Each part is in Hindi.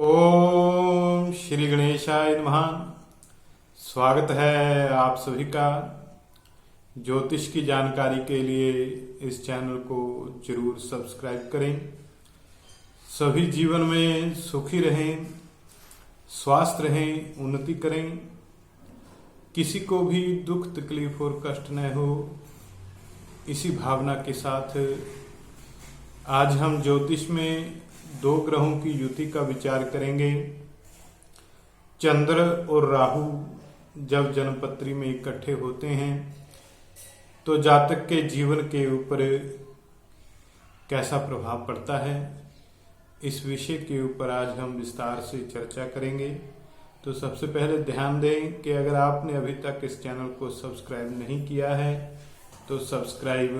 ओम श्री गणेशाय नमः। स्वागत है आप सभी का। ज्योतिष की जानकारी के लिए इस चैनल को जरूर सब्सक्राइब करें। सभी जीवन में सुखी रहें, स्वस्थ रहें, उन्नति करें, किसी को भी दुख तकलीफ और कष्ट न हो, इसी भावना के साथ आज हम ज्योतिष में दो ग्रहों की युति का विचार करेंगे। चंद्र और राहु जब जन्मपत्री में इकट्ठे होते हैं तो जातक के जीवन के ऊपर कैसा प्रभाव पड़ता है, इस विषय के ऊपर आज हम विस्तार से चर्चा करेंगे। तो सबसे पहले ध्यान दें कि अगर आपने अभी तक इस चैनल को सब्सक्राइब नहीं किया है तो सब्सक्राइब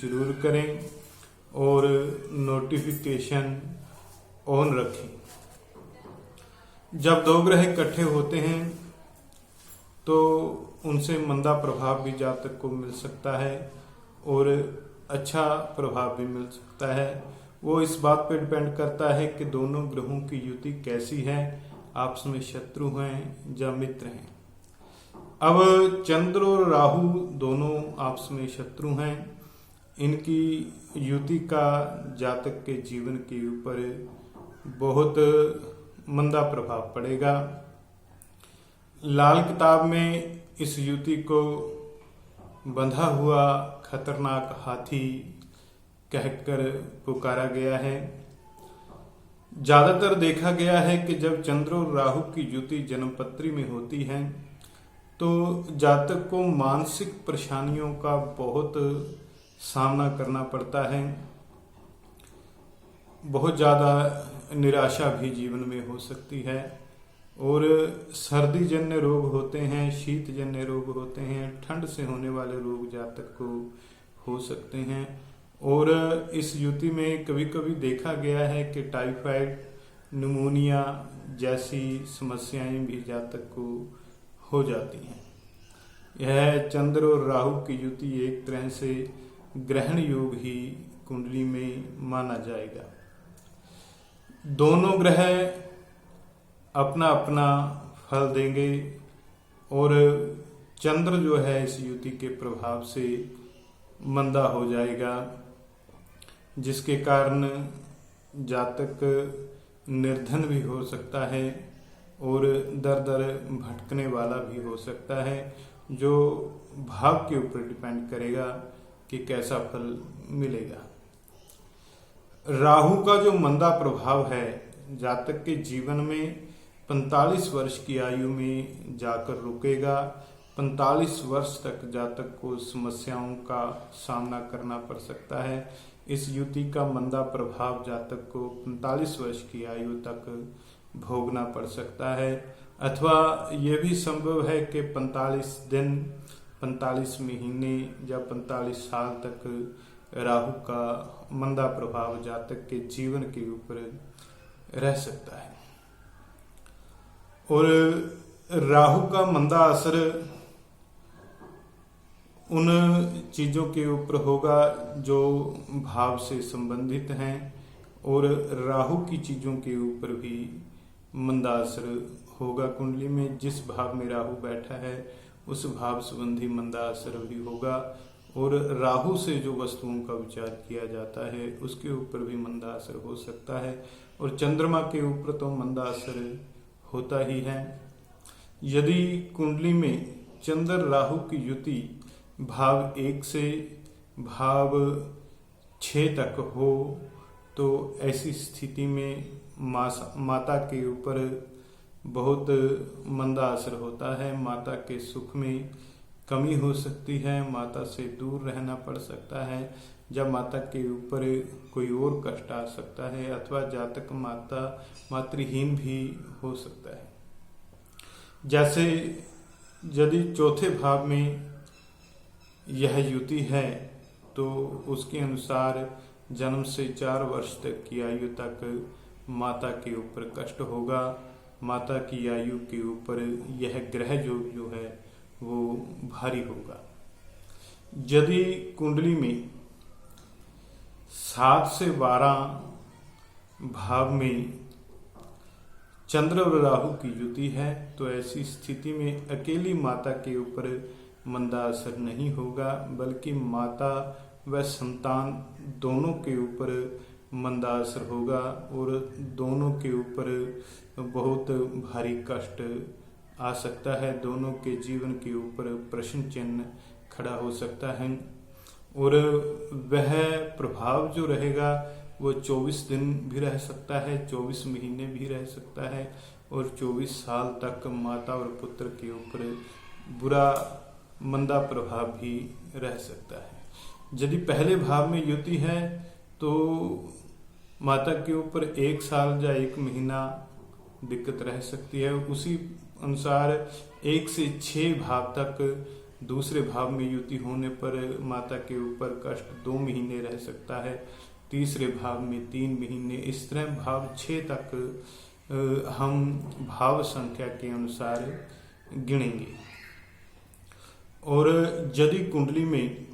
जरूर करें और नोटिफिकेशन ऑन रखें। जब दो ग्रह इकट्ठे होते हैं तो उनसे मंदा प्रभाव भी जातक को मिल सकता है और अच्छा प्रभाव भी मिल सकता है। वो इस बात पर डिपेंड करता है कि दोनों ग्रहों की युति कैसी है, आपस में शत्रु हैं या मित्र हैं। अब चंद्र और राहु दोनों आपस में शत्रु हैं। इनकी युति का जातक के जीवन के ऊपर बहुत मंदा प्रभाव पड़ेगा। लाल किताब में इस युति को बंधा हुआ खतरनाक हाथी कहकर पुकारा गया है। ज्यादातर देखा गया है कि जब चंद्र और राहु की युति जन्मपत्री में होती है तो जातक को मानसिक परेशानियों का बहुत सामना करना पड़ता है। बहुत ज़्यादा निराशा भी जीवन में हो सकती है और सर्दी जन्य रोग होते हैं, शीत जन्य रोग होते हैं, ठंड से होने वाले रोग जातक को हो सकते हैं। और इस युति में कभी कभी देखा गया है कि टाइफाइड, निमोनिया जैसी समस्याएं भी जातक को हो जाती हैं। यह चंद्र और राहु की युति एक तरह से ग्रहण योग ही कुंडली में माना जाएगा। दोनों ग्रह अपना अपना फल देंगे और चंद्र जो है इस युति के प्रभाव से मंदा हो जाएगा, जिसके कारण जातक निर्धन भी हो सकता है और दर दर भटकने वाला भी हो सकता है, जो भाव के ऊपर डिपेंड करेगा कि कैसा फल मिलेगा। राहु का जो मंदा प्रभाव है जातक के जीवन में 45 वर्ष की आयु में जाकर रुकेगा। 45 वर्ष तक जातक को समस्याओं का सामना करना पड़ सकता है। इस युति का मंदा प्रभाव जातक को 45 वर्ष की आयु तक भोगना पड़ सकता है, अथवा ये भी संभव है कि 45 दिन, 45 महीने या 45 साल तक राहु का मंदा प्रभाव जातक के जीवन के ऊपर रह सकता है। और राहु का मंदा असर उन चीजों के ऊपर होगा जो भाव से संबंधित हैं और राहु की चीजों के ऊपर भी मंदा असर होगा। कुंडली में जिस भाव में राहु बैठा है उस भाव संबंधी मंदा असर भी होगा और राहु से जो वस्तुओं का विचार किया जाता है उसके ऊपर भी मंदा असर हो सकता है और चंद्रमा के ऊपर तो मंदा असर होता ही है। यदि कुंडली में चंद्र राहु की युति भाव 1 से भाव 6 तक हो तो ऐसी स्थिति में माता के ऊपर बहुत मंदा असर होता है। माता के सुख में कमी हो सकती है, माता से दूर रहना पड़ सकता है, जब माता के ऊपर कोई और कष्ट आ सकता है, अथवा जातक मातृहीन भी हो सकता है। जैसे यदि चौथे भाव में यह युति है तो उसके अनुसार जन्म से 4 वर्ष तक की आयु तक माता के ऊपर कष्ट होगा। माता की आयु के ऊपर यह ग्रह जो है वो भारी होगा। यदि कुंडली में 7 से 12 भाव में चंद्र और राहु की युति है, तो ऐसी स्थिति में अकेली माता के ऊपर मंदा असर नहीं होगा, बल्कि माता व संतान दोनों के ऊपर मंदा असर होगा और दोनों के ऊपर बहुत भारी कष्ट आ सकता है। दोनों के जीवन के ऊपर प्रश्न चिन्ह खड़ा हो सकता है और वह प्रभाव जो रहेगा वो 24 दिन भी रह सकता है, 24 महीने भी रह सकता है और 24 साल तक माता और पुत्र के ऊपर बुरा मंदा प्रभाव भी रह सकता है। यदि पहले भाव में युति है तो माता के ऊपर 1 साल या 1 महीना दिक्कत रह सकती है। उसी अनुसार 1 से 6 भाव तक दूसरे भाव में युति होने पर माता के ऊपर कष्ट 2 महीने रह सकता है, तीसरे भाव में 3 महीने, इस तरह भाव 6 तक हम भाव संख्या के अनुसार गिनेंगे। और यदि कुंडली में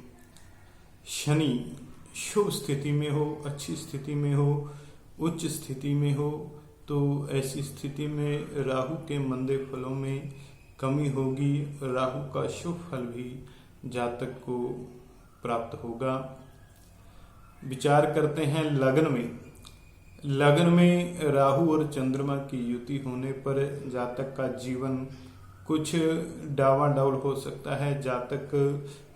शनि शुभ स्थिति में हो, अच्छी स्थिति में हो, उच्च स्थिति में हो, तो ऐसी स्थिति में राहु के मंदे फलों में कमी होगी। राहु का शुभ फल भी जातक को प्राप्त होगा। विचार करते हैं लगन में। लगन में राहु और चंद्रमा की युति होने पर जातक का जीवन कुछ डावाडोल हो सकता है। जातक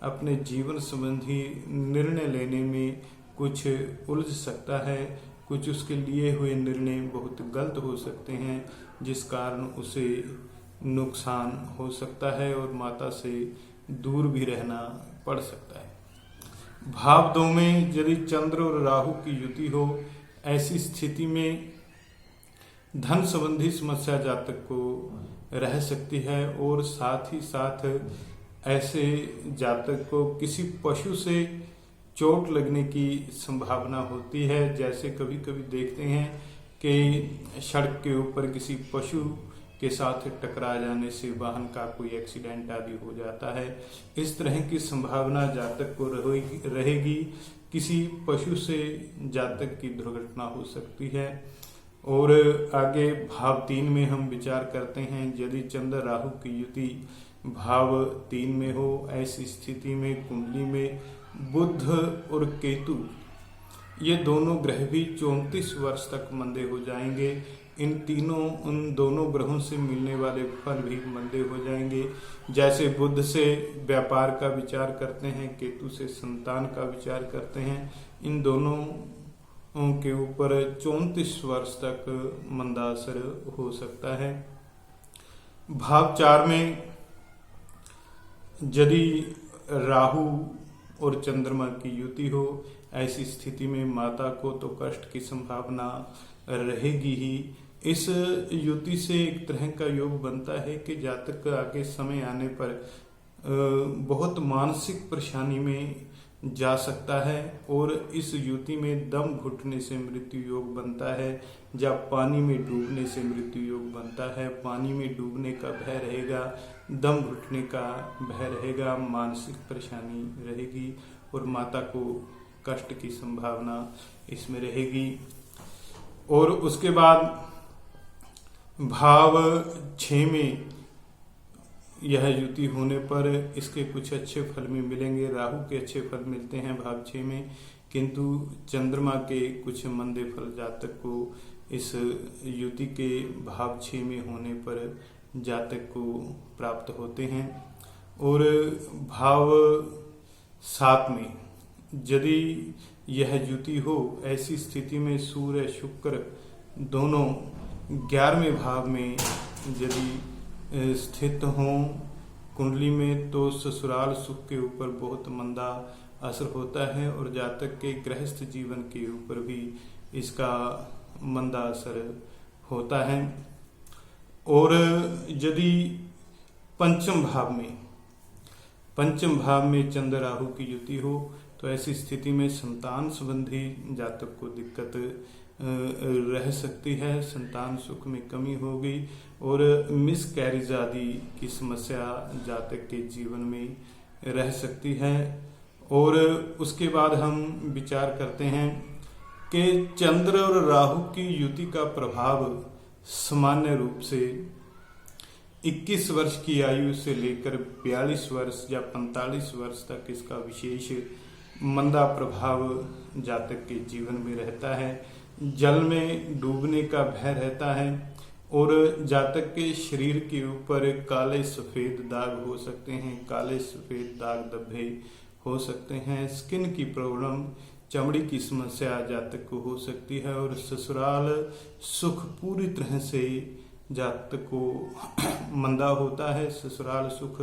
अपने जीवन संबंधी निर्णय लेने में कुछ उलझ सकता है, कुछ उसके लिए हुए निर्णय बहुत गलत हो सकते हैं, जिस कारण उसे नुकसान हो सकता है और माता से दूर भी रहना पड़ सकता है। भाव 2 में यदि चंद्र और राहु की युति हो, ऐसी स्थिति में धन संबंधी समस्या जातक को रह सकती है और साथ ही साथ ऐसे जातक को किसी पशु से चोट लगने की संभावना होती है। जैसे कभी कभी देखते हैं कि सड़क के ऊपर किसी पशु के साथ टकरा जाने से वाहन का कोई एक्सीडेंट आदि हो जाता है। इस तरह की संभावना जातक को रहेगी। किसी पशु से जातक की दुर्घटना हो सकती है। और आगे भाव 3 में हम विचार करते हैं। यदि चंद्र राहु की युति भाव 3 में हो, ऐसी स्थिति में कुंडली में बुध और केतु ये दोनों ग्रह भी 34 वर्ष तक मंदे हो जाएंगे। उन दोनों ग्रहों से मिलने वाले फल भी मंदे हो जाएंगे। जैसे बुध से व्यापार का विचार करते हैं, केतु से संतान का विचार करते हैं, इन दोनों के ऊपर 34 वर्ष तक मंदा असर हो सकता है। भाव 4 में यदि राहु और चंद्रमा की युति हो, ऐसी स्थिति में माता को तो कष्ट की संभावना रहेगी ही। इस युति से एक तरह का योग बनता है कि जातक आगे समय आने पर बहुत मानसिक परेशानी में जा सकता है और इस युति में दम घुटने से मृत्यु योग बनता है, या पानी में डूबने से मृत्यु योग बनता है। पानी में डूबने का भय रहेगा, दम घुटने का भय रहेगा, मानसिक परेशानी रहेगी और माता को कष्ट की संभावना इसमें रहेगी। और उसके बाद भाव 6 में यह युति होने पर इसके कुछ अच्छे फल में मिलेंगे। राहु के अच्छे फल मिलते हैं भाव 6 में, किंतु चंद्रमा के कुछ मंदे फल जातक को इस युति के भाव 6 में होने पर जातक को प्राप्त होते हैं। और भाव 7 में यदि यह युति हो, ऐसी स्थिति में सूर्य शुक्र दोनों 11वें भाव में यदि स्थित हों कुंडली में, तो ससुराल सुख के ऊपर बहुत मंदा असर होता है और जातक के गृहस्थ जीवन के ऊपर भी इसका मंदा असर होता है। और यदि पंचम भाव में चंद्र राहु की युति हो, तो ऐसी स्थिति में संतान संबंधी जातक को दिक्कत रह सकती है। संतान सुख में कमी होगी और मिस कैरिज आदि की समस्या जातक के जीवन में रह सकती है। और उसके बाद हम विचार करते हैं कि चंद्र और राहु की युति का प्रभाव सामान्य रूप से 21 वर्ष की आयु से लेकर 42 वर्ष या 45 वर्ष तक इसका विशेष मंदा प्रभाव जातक के जीवन में रहता है। जल में डूबने का भय रहता है और जातक के शरीर के ऊपर काले सफेद दाग हो सकते हैं, काले सफेद दाग धब्बे हो सकते हैं। स्किन की प्रॉब्लम, चमड़ी की समस्या जातक को हो सकती है और ससुराल सुख पूरी तरह से जातक को मंदा होता है। ससुराल सुख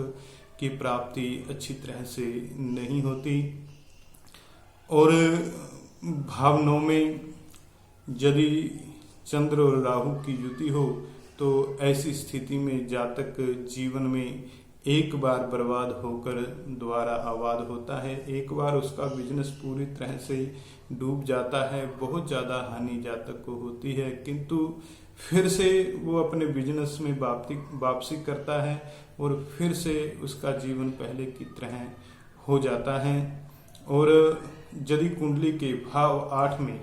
की प्राप्ति अच्छी तरह से नहीं होती। और भाव 9 में यदि चंद्र और राहु की युति हो तो ऐसी स्थिति में जातक जीवन में एक बार बर्बाद होकर दोबारा आबाद होता है। एक बार उसका बिजनेस पूरी तरह से डूब जाता है, बहुत ज़्यादा हानि जातक को होती है, किंतु फिर से वो अपने बिजनेस में वापसी करता है और फिर से उसका जीवन पहले की तरह हो जाता है। और यदि कुंडली के भाव 8 में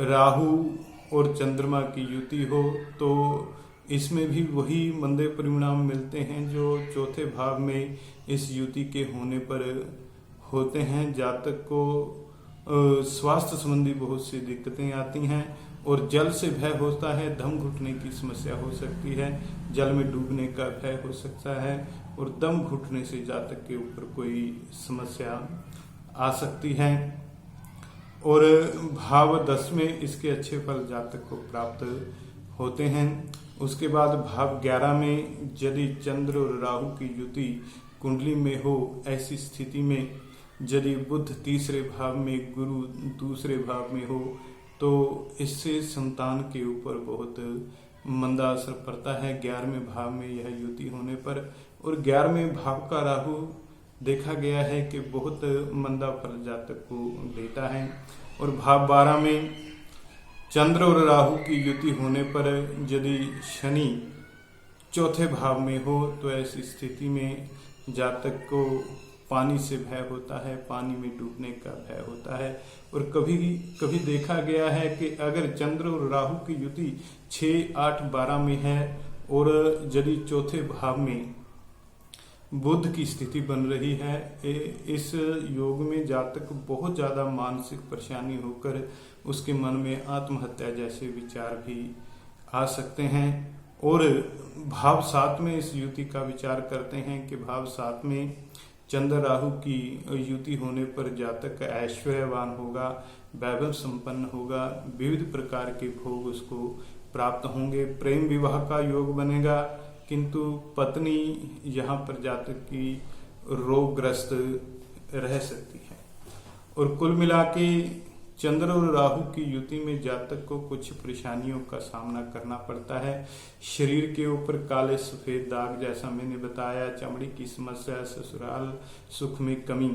राहु और चंद्रमा की युति हो तो इसमें भी वही मंदे परिणाम मिलते हैं जो चौथे भाव में इस युति के होने पर होते हैं। जातक को स्वास्थ्य संबंधी बहुत सी दिक्कतें आती हैं और जल से भय होता है, दम घुटने की समस्या हो सकती है, जल में डूबने का भय हो सकता है और दम घुटने से जातक के ऊपर कोई समस्या आ सकती है। और भाव 10 में इसके अच्छे फल जातक को प्राप्त होते हैं। उसके बाद भाव 11 में यदि चंद्र और राहु की युति कुंडली में हो, ऐसी स्थिति में यदि बुध तीसरे भाव में, गुरु दूसरे भाव में हो तो इससे संतान के ऊपर बहुत मंदा असर पड़ता है 11वें भाव में यह युति होने पर। और 11वें भाव का राहु देखा गया है कि बहुत मंदा फल जातक को देता है। और भाव 12 में चंद्र और राहु की युति होने पर यदि शनि चौथे भाव में हो तो ऐसी स्थिति में जातक को पानी से भय होता है, पानी में डूबने का भय होता है। और कभी कभी देखा गया है कि अगर चंद्र और राहु की युति 6, 8, 12 में है और यदि चौथे भाव में बुध की स्थिति बन रही है, इस योग में जातक बहुत ज्यादा मानसिक परेशानी होकर उसके मन में आत्महत्या जैसे विचार भी आ सकते हैं। और भाव 7 में इस युति का विचार करते हैं कि भाव 7 में चंद्र राहु की युति होने पर जातक ऐश्वर्यवान होगा, वैभव संपन्न होगा, विविध प्रकार के भोग उसको प्राप्त होंगे, प्रेम विवाह का योग बनेगा, किंतु पत्नी यहाँ पर जातक की रोगग्रस्त रह सकती है। और कुल मिला के चंद्र और राहु की युति में जातक को कुछ परेशानियों का सामना करना पड़ता है। शरीर के ऊपर काले सफेद दाग जैसा मैंने बताया, चमड़ी की समस्या, ससुराल सुख में कमी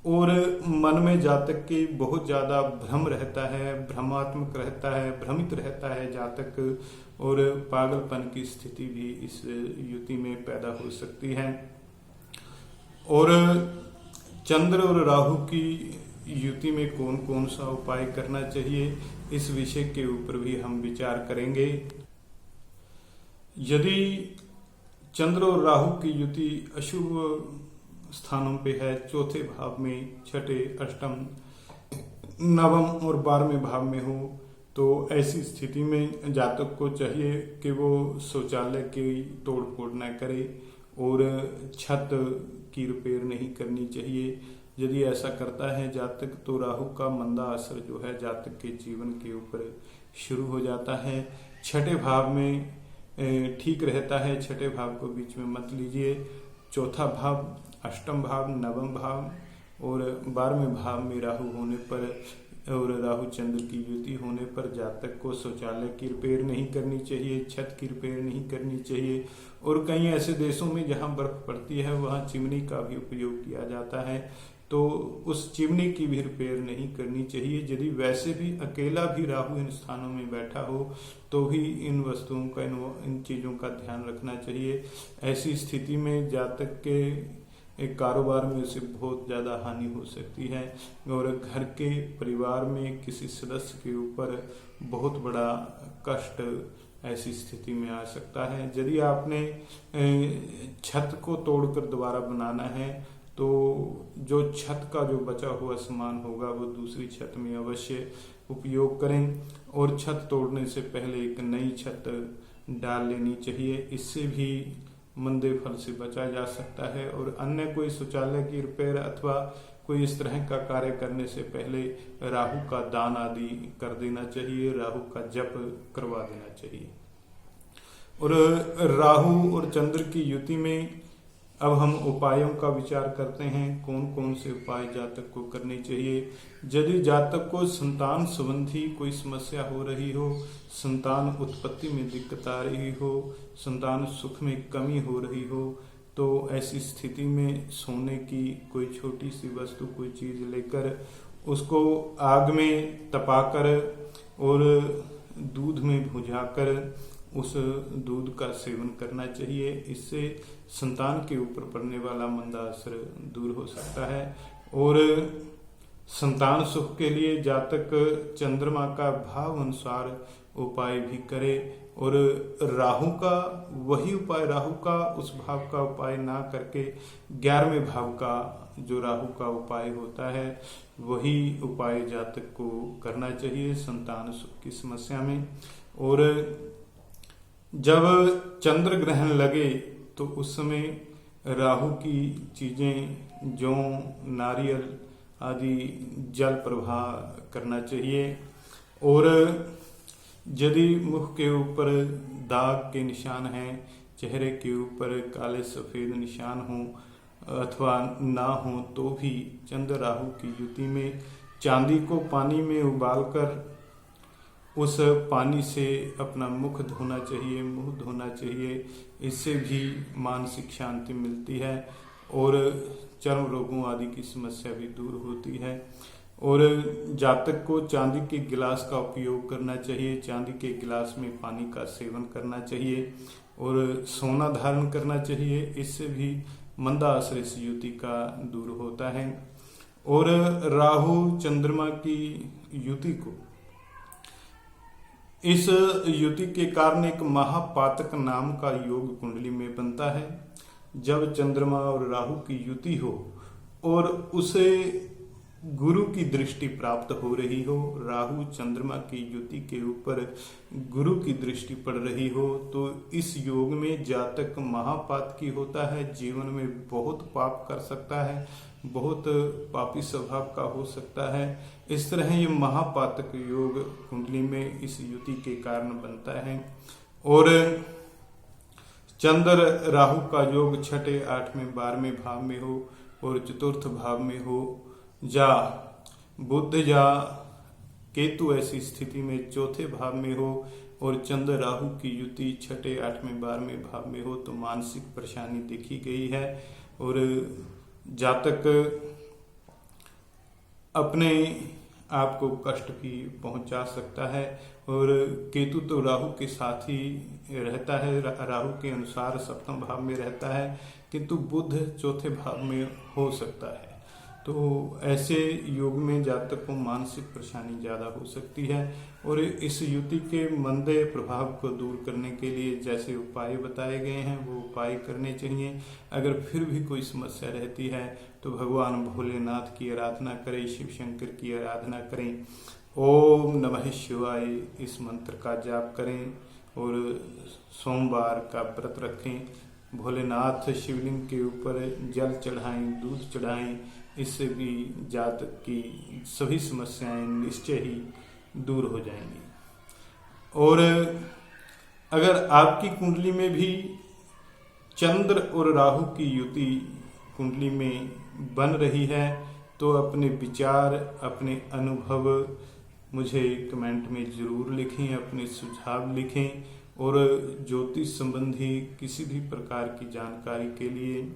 और मन में जातक के बहुत ज्यादा भ्रम रहता है, भ्रमात्मक रहता है, भ्रमित रहता है जातक और पागलपन की स्थिति भी इस युति में पैदा हो सकती है। और चंद्र और राहु की युति में कौन कौन सा उपाय करना चाहिए, इस विषय के ऊपर भी हम विचार करेंगे। यदि चंद्र और राहु की युति अशुभ स्थानों पे है, चौथे भाव में, छठे, अष्टम, नवम और 12वें भाव में हो तो ऐसी स्थिति में जातक को चाहिए कि वो शौचालय की तोड़ फोड़ न करे और छत की रिपेयर नहीं करनी चाहिए। यदि ऐसा करता है जातक तो राहु का मंदा असर जो है जातक के जीवन के ऊपर शुरू हो जाता है। छठे भाव में ठीक रहता है, छठे भाव को बीच में मत लीजिए। चौथा भाव, अष्टम भाव, नवम भाव और 12वें भाव में राहु होने पर और राहु चंद्र की युति होने पर जातक को शौचालय की रिपेयर नहीं करनी चाहिए, छत की रिपेयर नहीं करनी चाहिए। और कई ऐसे देशों में जहां बर्फ पड़ती है वहां चिमनी का भी उपयोग किया जाता है, तो उस चिमनी की भी रिपेयर नहीं करनी चाहिए। यदि वैसे भी अकेला भी राहु इन स्थानों में बैठा हो तो ही इन वस्तुओं का, इन चीजों का ध्यान रखना चाहिए। ऐसी स्थिति में जातक के एक कारोबार में उसे बहुत ज्यादा हानि हो सकती है और घर के परिवार में किसी सदस्य के ऊपर बहुत बड़ा कष्ट ऐसी स्थिति में आ सकता है। यदि आपने छत को तोड़कर दोबारा बनाना है तो जो छत का जो बचा हुआ सामान होगा वो दूसरी छत में अवश्य उपयोग करें, और छत तोड़ने से पहले एक नई छत डाल लेनी चाहिए। इससे भी मंदे फल से बचा जा सकता है। और अन्य कोई शौचालय की रिपेयर अथवा कोई इस तरह का कार्य करने से पहले राहु का दान आदि कर देना चाहिए, राहु का जप करवा देना चाहिए। और राहु और चंद्र की युति में अब हम उपायों का विचार करते हैं। कौन कौन से उपाय जातक को करने चाहिए। यदि जातक को संतान संबंधी कोई समस्या हो रही हो, संतान उत्पत्ति में दिक्कत आ रही हो, संतान सुख में कमी हो रही हो, तो ऐसी स्थिति में सोने की कोई छोटी सी वस्तु, कोई चीज लेकर उसको आग में तपाकर और दूध में भुजाकर उस दूध का सेवन करना चाहिए। इससे संतान के ऊपर पड़ने वाला मंदा असर दूर हो सकता है। और संतान सुख के लिए जातक चंद्रमा का भाव अनुसार उपाय भी करे, और राहु का वही उपाय, राहु का उस भाव का उपाय ना करके 11वें भाव का जो राहु का उपाय होता है वही उपाय जातक को करना चाहिए संतान सुख की समस्या में। और जब चंद्र ग्रहण लगे तो उस समय राहु की चीजें जो नारियल आदि जल प्रवाह करना चाहिए। और यदि मुख के ऊपर दाग के निशान हैं, चेहरे के ऊपर काले सफेद निशान हों अथवा ना हो, तो भी चंद्र राहु की युति में चांदी को पानी में उबालकर उस पानी से अपना मुख धोना चाहिए, मुंह धोना चाहिए। इससे भी मानसिक शांति मिलती है और चर्म रोगों आदि की समस्या भी दूर होती है। और जातक को चांदी के गिलास का उपयोग करना चाहिए, चांदी के गिलास में पानी का सेवन करना चाहिए और सोना धारण करना चाहिए। इससे भी मंदा असर इस युति का दूर होता है। और राहु चंद्रमा की युति को, इस युति के कारण एक महापातक नाम का योग कुंडली में बनता है। जब चंद्रमा और राहु की युति हो और उसे गुरु की दृष्टि प्राप्त हो रही हो, राहु चंद्रमा की युति के ऊपर गुरु की दृष्टि पड़ रही हो, तो इस योग में जातक महापातकी होता है, जीवन में बहुत पाप कर सकता है, बहुत पापी स्वभाव का हो सकता है। इस तरह ये महापातक योग कुंडली में इस युति के कारण बनता है। और चंद्र राहु का योग छठे, 8वें, 12वें भाव में हो और चतुर्थ भाव में हो, या बुध या केतु ऐसी स्थिति में चौथे भाव में हो और चंद्र राहु की युति छठे, 8वें, 12वें भाव में हो, तो मानसिक परेशानी देखी गई है। और जातक अपने आप को कष्ट भी पहुंचा सकता है। और केतु तो राहु के साथ ही रहता है, राहु के अनुसार सप्तम भाव में रहता है, किंतु बुध चौथे भाव में हो सकता है। तो ऐसे योग में जातक को मानसिक परेशानी ज्यादा हो सकती है। और इस युति के मंदे प्रभाव को दूर करने के लिए जैसे उपाय बताए गए हैं वो उपाय करने चाहिए। अगर फिर भी कोई समस्या रहती है तो भगवान भोलेनाथ की आराधना करें, शिव शंकर की आराधना करें, ओम नमः शिवाय इस मंत्र का जाप करें और सोमवार का व्रत रखें, भोलेनाथ शिवलिंग के ऊपर जल चढ़ाएं, दूध चढ़ाएं। इससे भी जातक की सभी समस्याएं निश्चय ही दूर हो जाएंगी। और अगर आपकी कुंडली में भी चंद्र और राहु की युति कुंडली में बन रही है तो अपने विचार, अपने अनुभव मुझे कमेंट में जरूर लिखें, अपने सुझाव लिखें। और ज्योतिष संबंधी किसी भी प्रकार की जानकारी के लिए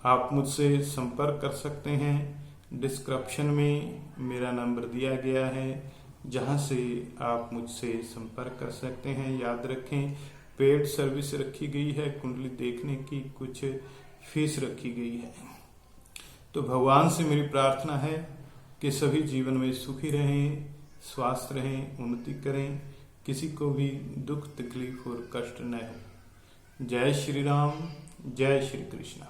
आप मुझसे संपर्क कर सकते हैं। डिस्क्रिप्शन में मेरा नंबर दिया गया है जहां से आप मुझसे संपर्क कर सकते हैं। याद रखें, पेड सर्विस रखी गई है, कुंडली देखने की कुछ फीस रखी गई है। तो भगवान से मेरी प्रार्थना है कि सभी जीवन में सुखी रहें, स्वस्थ रहें, उन्नति करें। किसी को भी दुख तकलीफ और कष्ट न हो। जय श्री राम, जय श्री कृष्ण।